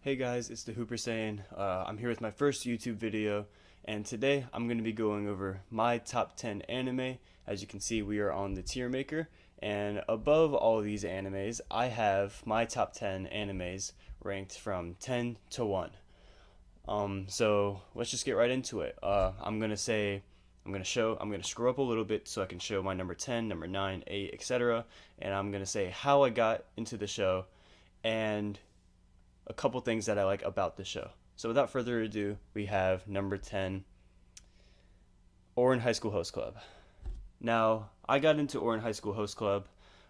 Hey guys, it's the Hooper Saiyan. I'm here with my first YouTube video, and today I'm going to be going over my top 10 anime. As you can see, we are on the tier maker, and above all of these animes, I have my top 10 animes ranked from 10 to 1. So let's just get right into it. I'm gonna screw up a little bit so I can show my number 10, number 9, 8, etc. And I'm gonna say how I got into the show and a couple things that I like about the show. So without further ado, we have number 10, Ouran High School Host Club. Now, I got into Ouran High School Host Club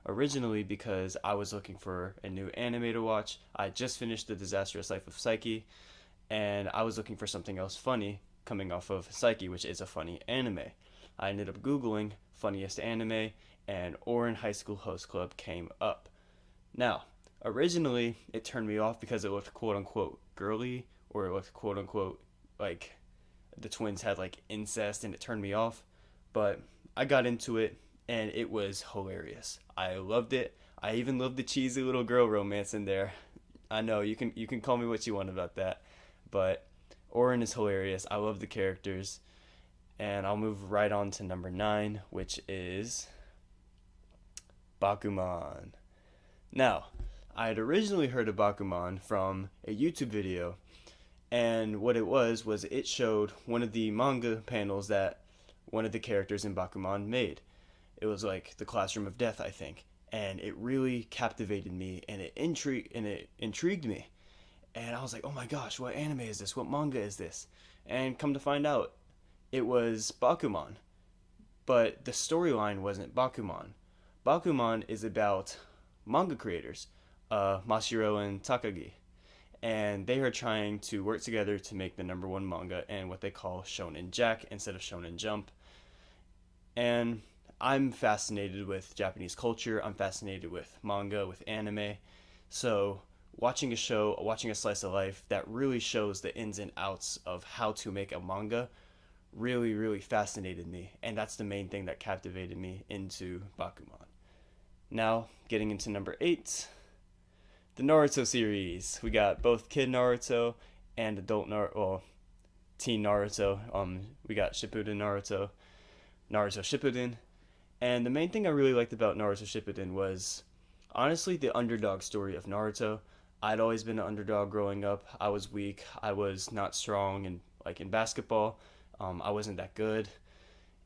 originally because I was looking for a new anime to watch. I just finished The Disastrous Life of Psyche, and I was looking for something else funny coming off of Psyche, which is a funny anime. I ended up Googling funniest anime, and Ouran High School Host Club came up. Now, originally, it turned me off because it looked quote unquote girly, or it looked quote unquote like the twins had like incest, and it turned me off. But I got into it, and it was hilarious. I loved it. I even loved the cheesy little girl romance in there. I know you can call me what you want about that, but Ouran is hilarious. I love the characters, and I'll move right on to number 9, which is Bakuman. Now, I had originally heard of Bakuman from a YouTube video, and what it was it showed one of the manga panels that one of the characters in Bakuman made. It was like the Classroom of Death, I think, and it really captivated me, and it intrigued me, and I was like, oh my gosh, what anime is this? What manga is this? And come to find out, it was Bakuman, but the storyline wasn't Bakuman. Bakuman is about manga creators, Mashiro and Takagi, and they are trying to work together to make the number one manga and what they call Shonen Jack instead of Shonen Jump. And I'm fascinated with Japanese culture. I'm fascinated with manga, with anime. So watching a slice of life that really shows the ins and outs of how to make a manga really, really fascinated me. And that's the main thing that captivated me into Bakuman. Now, getting into number 8, the Naruto series. We got both Kid Naruto and adult Naruto, well, Teen Naruto. We got Shippuden Naruto, Naruto Shippuden. And the main thing I really liked about Naruto Shippuden was honestly the underdog story of Naruto. I'd always been an underdog growing up. I was weak. I was not strong in basketball. I wasn't that good.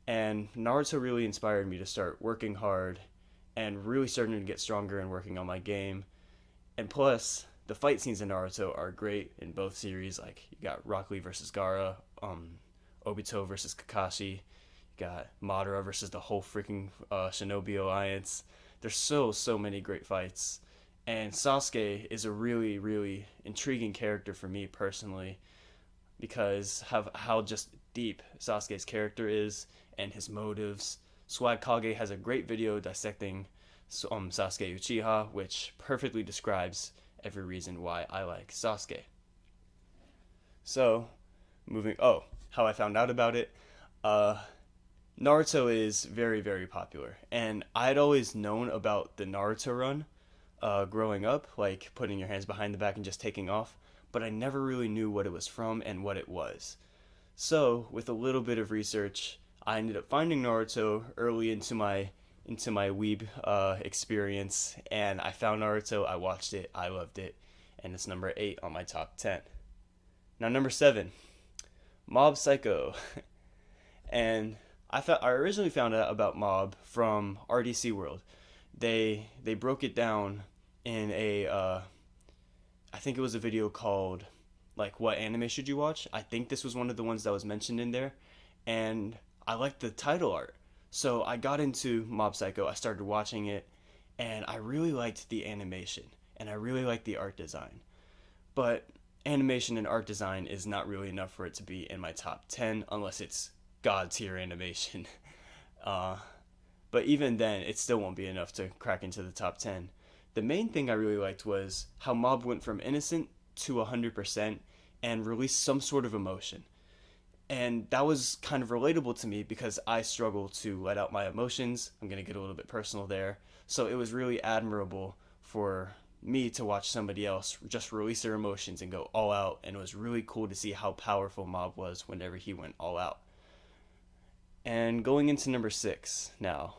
And Naruto really inspired me to start working hard and really starting to get stronger and working on my game. And plus, the fight scenes in Naruto are great in both series. Like, you got Rock Lee versus Gaara, Obito versus Kakashi, you got Madara versus the whole freaking Shinobi Alliance. There's so many great fights. And Sasuke is a really, really intriguing character for me personally, because of how just deep Sasuke's character is and his motives. Swag Kage has a great video dissecting Sasuke Uchiha, which perfectly describes every reason why I like Sasuke. So, how I found out about it. Naruto is very, very popular, and I'd always known about the Naruto run growing up, like putting your hands behind the back and just taking off, but I never really knew what it was from and what it was. So, with a little bit of research, I ended up finding Naruto early into my weeb experience, and I found Naruto, I watched it, I loved it, and it's number 8 on my top 10. Now number 7, Mob Psycho. And I originally found out about Mob from RDC World. They broke it down in I think it was a video called like what anime should you watch. I think this was one of the ones that was mentioned in there, and I liked the title art. So I got into Mob Psycho, I started watching it, and I really liked the animation, and I really liked the art design. But animation and art design is not really enough for it to be in my top 10, unless it's god tier animation. But even then, it still won't be enough to crack into the top 10. The main thing I really liked was how Mob went from innocent to 100% and released some sort of emotion. And that was kind of relatable to me because I struggle to let out my emotions. I'm going to get a little bit personal there. So it was really admirable for me to watch somebody else just release their emotions and go all out, and it was really cool to see how powerful Mob was whenever he went all out. And going into number 6 now,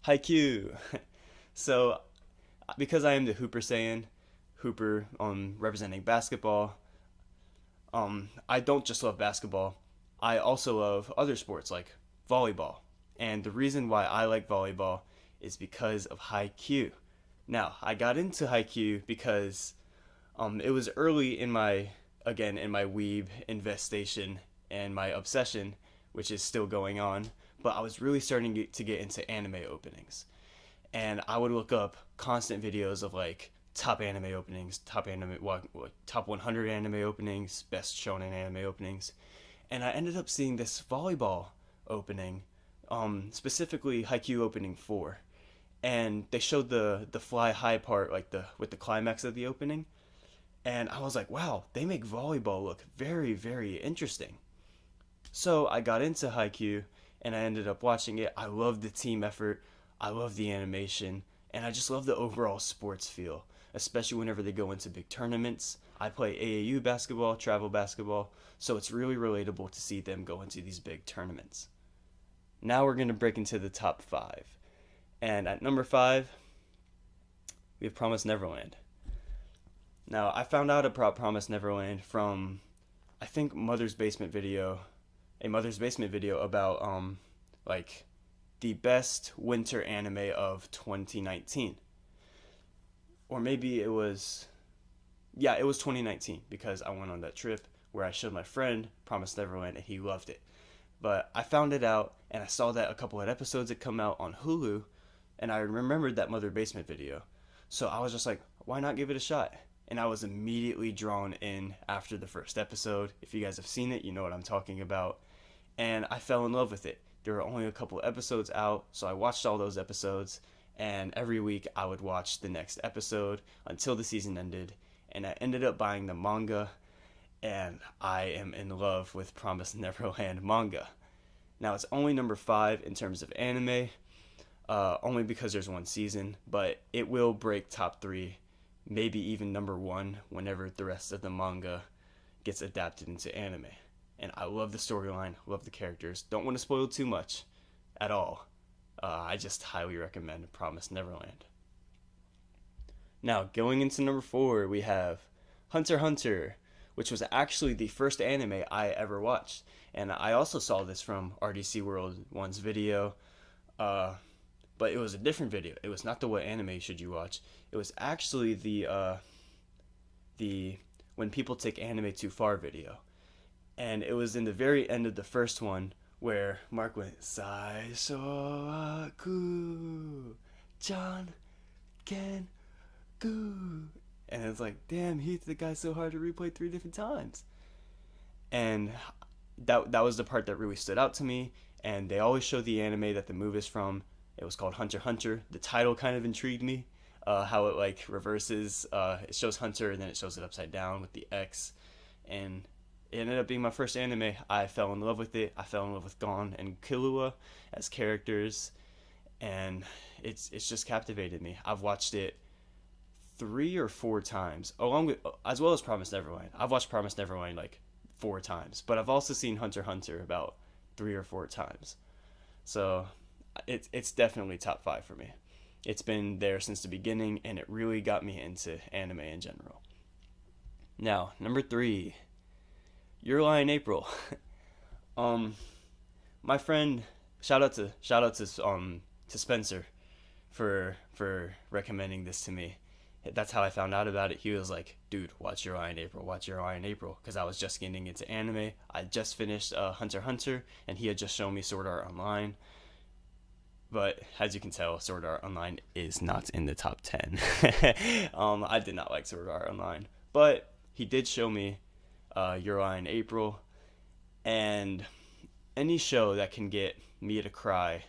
Haikyuu. So, because I am the Hooper Saiyan, Hooper representing basketball, I don't just love basketball. I also love other sports like volleyball. And the reason why I like volleyball is because of Haikyuu. Now, I got into Haikyuu because it was early in my weeb infestation and my obsession, which is still going on, but I was really starting to get into anime openings. And I would look up constant videos of like top anime openings, top 100 anime openings, best shonen anime openings. And I ended up seeing this volleyball opening, specifically Haikyuu opening 4. And they showed the fly high part with the climax of the opening. And I was like, wow, they make volleyball look very, very interesting. So I got into Haikyuu and I ended up watching it. I love the team effort. I love the animation. And I just love the overall sports feel, especially whenever they go into big tournaments. I play AAU basketball, travel basketball, so it's really relatable to see them go into these big tournaments. Now we're going to break into the top 5. And at number 5, we have Promised Neverland. Now, I found out about Promised Neverland from, I think, a Mother's Basement video about, the best winter anime of 2019. Or maybe it was 2019, because I went on that trip where I showed my friend Promised Neverland and he loved it. But I found it out and I saw that a couple of episodes had come out on Hulu, and I remembered that Mother Basement video. So I was just like, why not give it a shot? And I was immediately drawn in after the first episode. If you guys have seen it, you know what I'm talking about. And I fell in love with it. There were only a couple of episodes out, so I watched all those episodes. And every week I would watch the next episode until the season ended. And I ended up buying the manga. And I am in love with Promised Neverland manga. Now, it's only number 5 in terms of anime. Only because there's one season, but it will break top 3, maybe even number 1 whenever the rest of the manga gets adapted into anime. And I love the storyline, love the characters. Don't want to spoil too much at all. I just highly recommend Promised Neverland. Now, going into number 4, we have Hunter x Hunter, which was actually the first anime I ever watched. And I also saw this from RDC World 1's video. But it was a different video. It was not the what anime should you watch. It was actually the when people take anime too far video. And it was in the very end of the first one where Mark went, Saisho aku chan ken gu. And it's like, damn, he hit the guy so hard to replay 3 different times. And that was the part that really stood out to me. And they always show the anime that the move is from. It was called Hunter x Hunter. The title kind of intrigued me, how it reverses. It shows Hunter and then it shows it upside down with the X, and it ended up being my first anime. I fell in love with it. I fell in love with Gon and Killua as characters, and it's just captivated me. I've watched it 3 or 4 times, along with as well as Promised Neverland. I've watched Promised Neverland 4 times, but I've also seen Hunter x Hunter about 3 or 4 times. So it's definitely top 5 for me. It's been there since the beginning, and it really got me into anime in general. Now, number 3, Your Lie in April. My friend, shout out to Spencer for recommending this to me. That's how I found out about it. He was like, dude, watch Your Lie in April, because I was just getting into anime. I just finished Hunter x Hunter, and he had just shown me Sword Art Online. But as you can tell, Sword Art Online is not in the top 10. I did not like Sword Art Online. But he did show me Your Lie in April. And any show that can get me to cry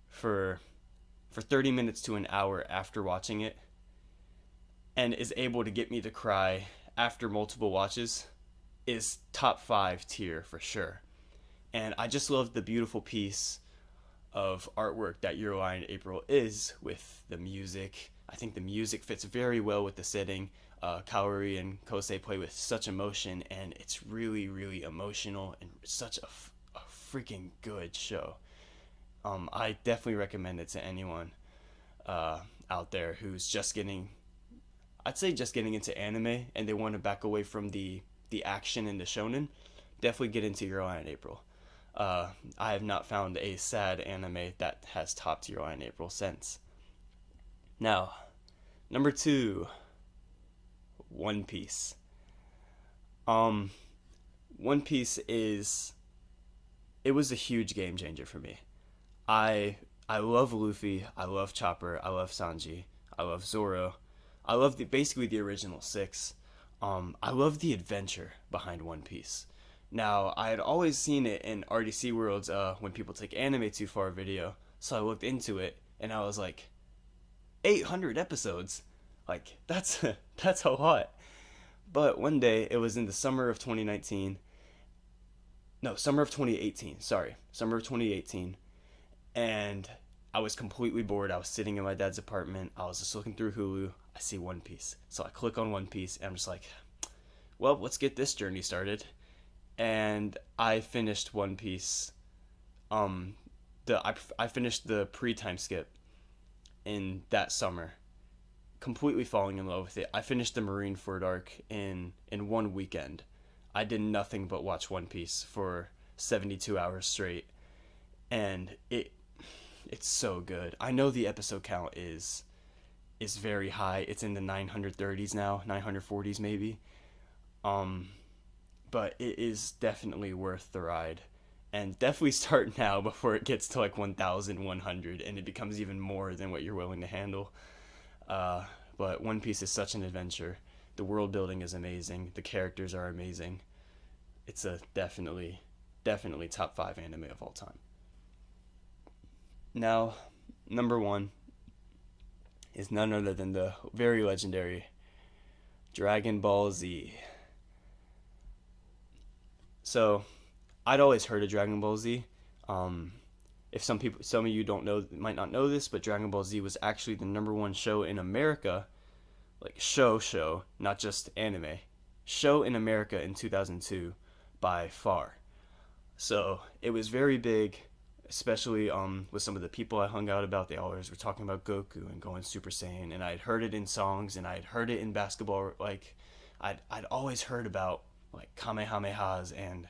for 30 minutes to an hour after watching it, and is able to get me to cry after multiple watches, is top 5 tier for sure. And I just love the beautiful piece of artwork that Your Lie in April is, with the music, I think the music fits very well with the setting. Kaori and Kosei play with such emotion, and it's really, really emotional and such a freaking good show. I definitely recommend it to anyone out there who's just getting, I'd say just getting into anime and they want to back away from the action and the shonen. Definitely get into Your Eye in April. I have not found a sad anime that has topped Your Eye in April since. Now, number 2, One Piece. One Piece it was a huge game changer for me. I I love Luffy, I love Chopper, I love Sanji, I love Zoro. I love basically the original 6. I love the adventure behind One Piece. Now, I had always seen it in RDC World's when people take anime too far video, so I looked into it and I was like, 800 episodes? Like, that's that's a lot. But one day, it was in the summer of 2019. No, summer of 2018. Sorry, summer of 2018. And I was completely bored. I was sitting in my dad's apartment. I was just looking through Hulu. I see One Piece. So I click on One Piece and I'm just like, well, let's get this journey started. And I finished One Piece. I finished the pre-time skip in that summer, completely falling in love with it. I finished the Marineford arc in one weekend. I did nothing but watch One Piece for 72 hours straight, and it's so good. I know the episode count is very high. It's in the 930s now, 940s maybe. But it is definitely worth the ride. And definitely start now before it gets to like 1,100 and it becomes even more than what you're willing to handle. But One Piece is such an adventure. The world building is amazing. The characters are amazing. It's a definitely top 5 anime of all time. Now, number 1 is none other than the very legendary Dragon Ball Z. So, I'd always heard of Dragon Ball Z. If some of you don't know, might not know this, but Dragon Ball Z was actually the number 1 show in America, like show, not just anime, show in America in 2002 by far. So it was very big, especially with some of the people I hung out about. They always were talking about Goku and going Super Saiyan, and I'd heard it in songs and I'd heard it in basketball. Like I'd always heard about like Kamehamehas and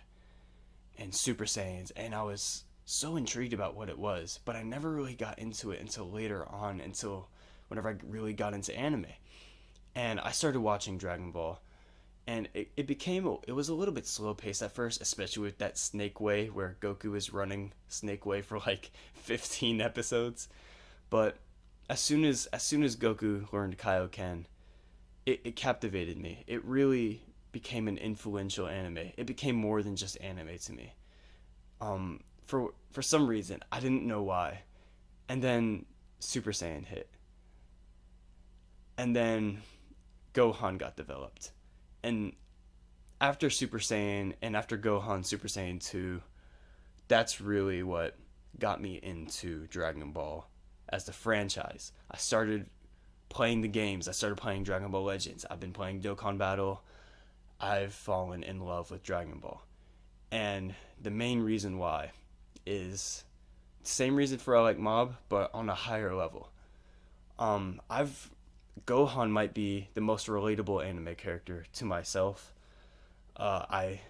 Super Saiyans, and I was so intrigued about what it was, but I never really got into it until later on, until whenever I really got into anime. And I started watching Dragon Ball, and it was a little bit slow paced at first, especially with that Snake Way where Goku is running Snake Way for like 15 episodes. But as soon as Goku learned Kaioken, it captivated me. It really became an influential anime. It became more than just anime to me. For some reason, I didn't know why. And then Super Saiyan hit. And then Gohan got developed. And after Super Saiyan and after Gohan Super Saiyan 2, that's really what got me into Dragon Ball as the franchise. I started playing the games. I started playing Dragon Ball Legends. I've been playing Dokkan Battle. I've fallen in love with Dragon Ball. And the main reason why is the same reason for I like Mob, but on a higher level. Gohan might be the most relatable anime character to myself. I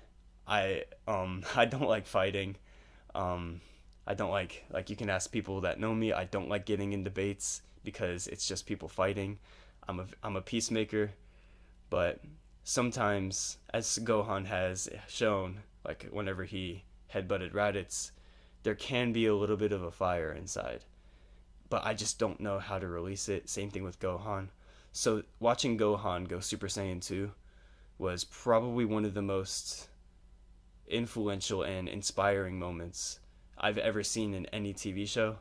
don't like fighting. I don't like you can ask people that know me. I don't like getting in debates because it's just people fighting. I'm a peacemaker, but sometimes, as Gohan has shown, like whenever he headbutted Raditz, there can be a little bit of a fire inside. But I just don't know how to release it. Same thing with Gohan. So watching Gohan go Super Saiyan 2 was probably one of the most influential and inspiring moments I've ever seen in any TV show.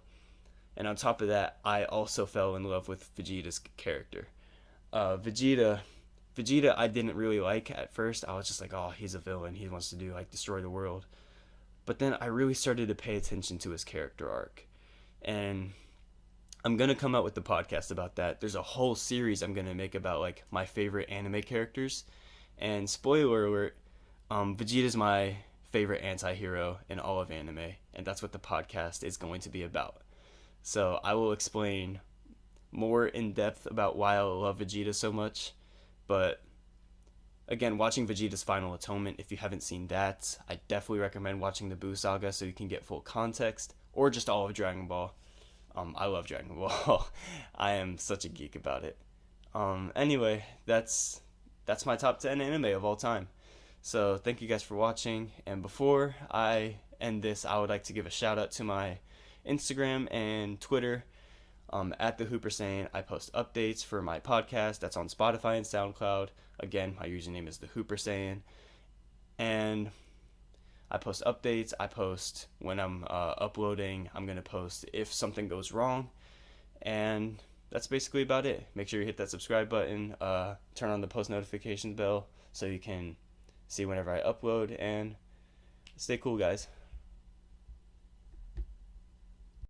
And on top of that, I also fell in love with Vegeta's character. Vegeta I didn't really like at first. I was just like, oh, he's a villain. He wants to destroy the world. But then I really started to pay attention to his character arc. And I'm gonna come out with the podcast about that. There's a whole series I'm gonna make about like my favorite anime characters. And spoiler alert, Vegeta's my favorite anti-hero in all of anime, and that's what the podcast is going to be about. So I will explain more in depth about why I love Vegeta so much. But again, watching Vegeta's Final Atonement, if you haven't seen that, I definitely recommend watching the Buu Saga so you can get full context, or just all of Dragon Ball. I love Dragon Ball. I am such a geek about it. Anyway, that's my top 10 anime of all time. So thank you guys for watching. And before I end this, I would like to give a shout out to my Instagram and Twitter. At the Hooper Saiyan, I post updates for my podcast that's on Spotify and SoundCloud. Again, my username is the Hooper Saiyan. And I post updates. I post when I'm uploading. I'm going to post if something goes wrong. And that's basically about it. Make sure you hit that subscribe button. Turn on the post notifications bell so you can see whenever I upload. And stay cool, guys.